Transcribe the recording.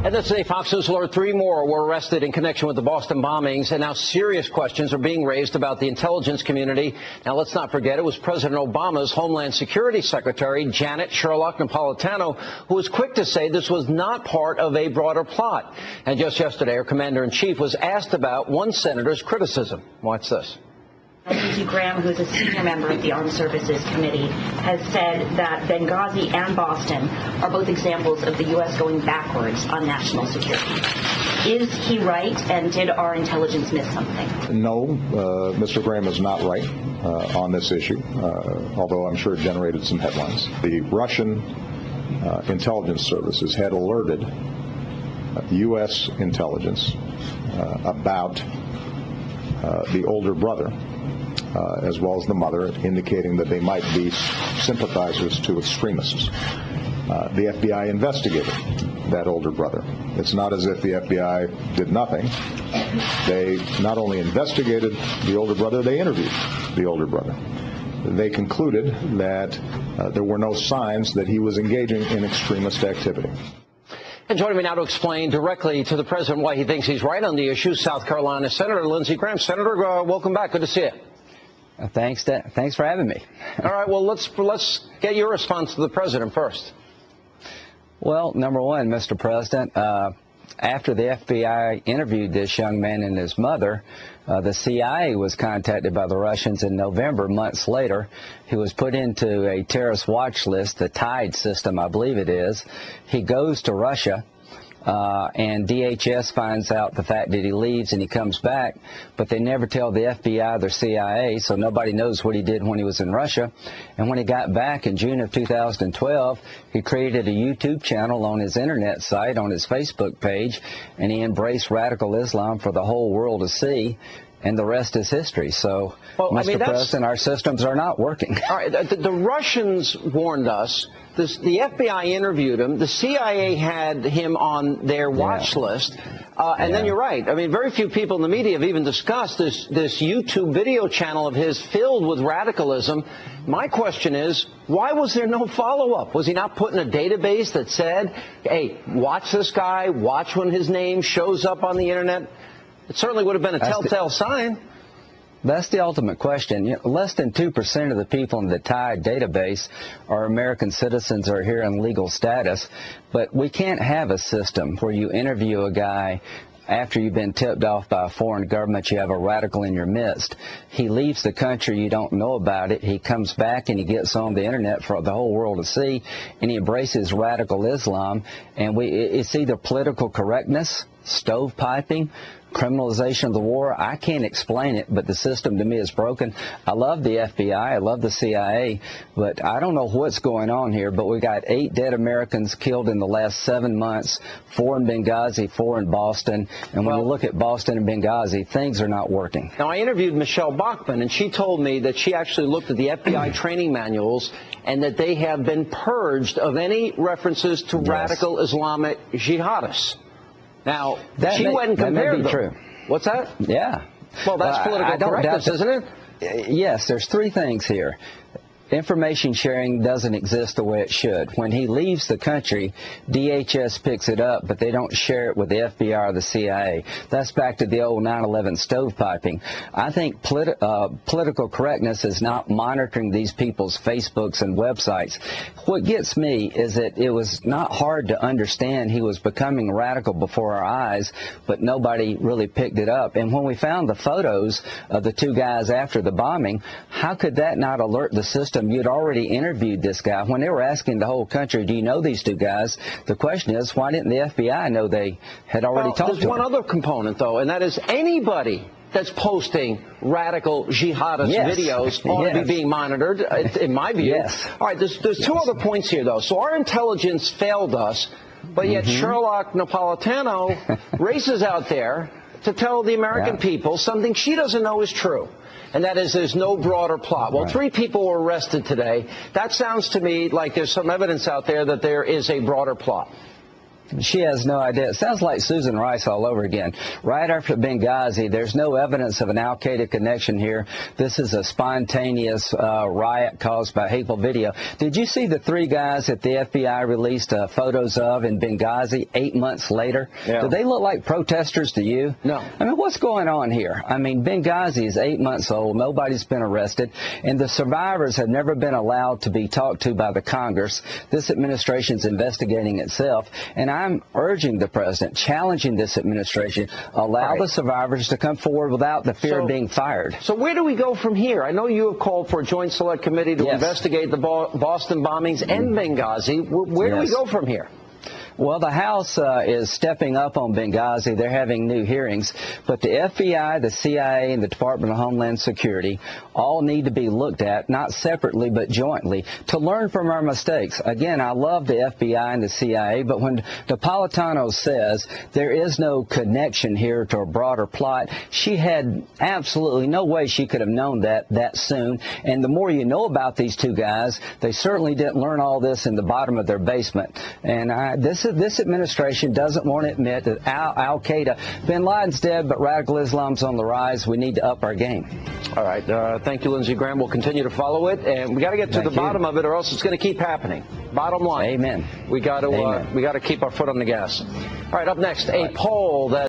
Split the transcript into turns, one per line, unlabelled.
And this day, Fox News alert, 3 more were arrested in connection with the Boston bombings, and now serious questions are being raised about the intelligence community. Now, let's not forget, it was President Obama's Homeland Security Secretary, Janet Sherlock Napolitano, who was quick to say this was not part of a broader plot. And just yesterday, our commander-in-chief was asked about one senator's criticism. Watch this.
Lindsey Graham, who is a senior member of the Armed Services Committee, has said that Benghazi and Boston are both examples of the U.S. going backwards on national security. Is he right, and did our intelligence miss something?
No, Mr. Graham is not right on this issue, although I'm sure it generated some headlines. The Russian intelligence services had alerted U.S. intelligence about the older brother, as well as the mother, indicating that they might be sympathizers to extremists. The FBI investigated that older brother. It's not as if the FBI did nothing. They not only investigated the older brother, they interviewed the older brother. They concluded that there were no signs that he was engaging in extremist activity.
And joining me now to explain directly to the president why he thinks he's right on the issue, South Carolina Senator Lindsey Graham. Senator, welcome back. Good to see you.
Thanks for having me.
All right, well, let's get your response to the president first.
Well, number one, Mr. President, after the FBI interviewed this young man and his mother, the CIA was contacted by the Russians in November, months later. He was put into a terrorist watch list, the TIDE system, I believe it is. He goes to Russia. And DHS finds out the fact that he leaves and he comes back, but they never tell the FBI or CIA, so nobody knows what he did when he was in Russia. And when he got back in June of 2012, he created a YouTube channel on his internet site, on his Facebook page, and he embraced radical Islam for the whole world to see. And the rest is history. So, well, Mr. President, our systems are not working.
All right, the Russians warned us. The FBI interviewed him. The CIA had him on their watch list. And then you're right. I mean, very few people in the media have even discussed this YouTube video channel of his filled with radicalism. My question is, why was there no follow-up? Was he not put in a database that said, hey, watch this guy, watch when his name shows up on the Internet? It certainly would have been a telltale sign.
That's the ultimate question. You know, less than 2% of the people in the TIDE database are American citizens or here in legal status. But we can't have a system where you interview a guy after you've been tipped off by a foreign government, you have a radical in your midst. He leaves the country, you don't know about it. He comes back and he gets on the Internet for the whole world to see, and he embraces radical Islam. And it's either political correctness, stovepiping, criminalization of the war. I can't explain it, but the system to me is broken. I love the FBI, I love the CIA, but I don't know what's going on here. But we got 8 dead Americans killed in the last 7 months, 4 in Benghazi, 4 in Boston. And when you look at Boston and Benghazi, things are not working.
Now, I interviewed Michelle Bachmann, and she told me that she actually looked at the FBI training manuals and that they have been purged of any references to radical Islamic jihadists. Now, she went and compared them.
True.
What's that?
Yeah.
Well, that's political correctness, isn't it?
Yes, there's 3 things here. Information sharing doesn't exist the way it should. When he leaves the country, DHS picks it up, but they don't share it with the FBI or the CIA. That's back to the old 9/11 stovepiping. I think political correctness is not monitoring these people's Facebooks and websites. What gets me is that it was not hard to understand he was becoming radical before our eyes, but nobody really picked it up. And when we found the photos of the 2 guys after the bombing, how could that not alert the system? You'd already interviewed this guy. When they were asking the whole country, do you know these 2 guys? The question is, why didn't the FBI know they had already talked to them?
There's one other component, though, and that is anybody that's posting radical jihadist videos ought to be being monitored, in my view. All right, there's 2 other points here, though. So our intelligence failed us, but yet Sherlock Napolitano races out there to tell the American people something she doesn't know is true. And that is, there's no broader plot. Well, 3 people were arrested today. That sounds to me like there's some evidence out there that there is a broader plot.
She has no idea. It sounds like Susan Rice all over again. Right after Benghazi, there's no evidence of an al-Qaeda connection here. This is a spontaneous riot caused by hateful video. Did you see the 3 guys that the FBI released photos of in Benghazi 8 months later?
Yeah.
Do they look like protesters to you?
No.
I mean, what's going on here? I mean, Benghazi is 8 months old. Nobody's been arrested. And the survivors have never been allowed to be talked to by the Congress. This administration's investigating itself. And I'm urging the president, challenging this administration, allow the survivors to come forward without the fear of being fired.
So where do we go from here? I know you have called for a joint select committee to investigate the Boston bombings and Benghazi. Where do we go from here?
Well, the House is stepping up on Benghazi. They're having new hearings. But the FBI, the CIA, and the Department of Homeland Security all need to be looked at, not separately but jointly, to learn from our mistakes. Again, I love the FBI and the CIA, but when Napolitano says there is no connection here to a broader plot, she had absolutely no way she could have known that soon. And the more you know about these 2 guys, they certainly didn't learn all this in the bottom of their basement. And this administration doesn't want to admit that al-Qaeda, bin Laden's dead, but radical Islam's on the rise. We need to up our game.
All right. Thank you, Lindsey Graham. We'll continue to follow it, and we got to get to the bottom of it, or else it's going to keep happening. Bottom line.
Amen.
We got to keep our foot on the gas. All right. Up next, a poll that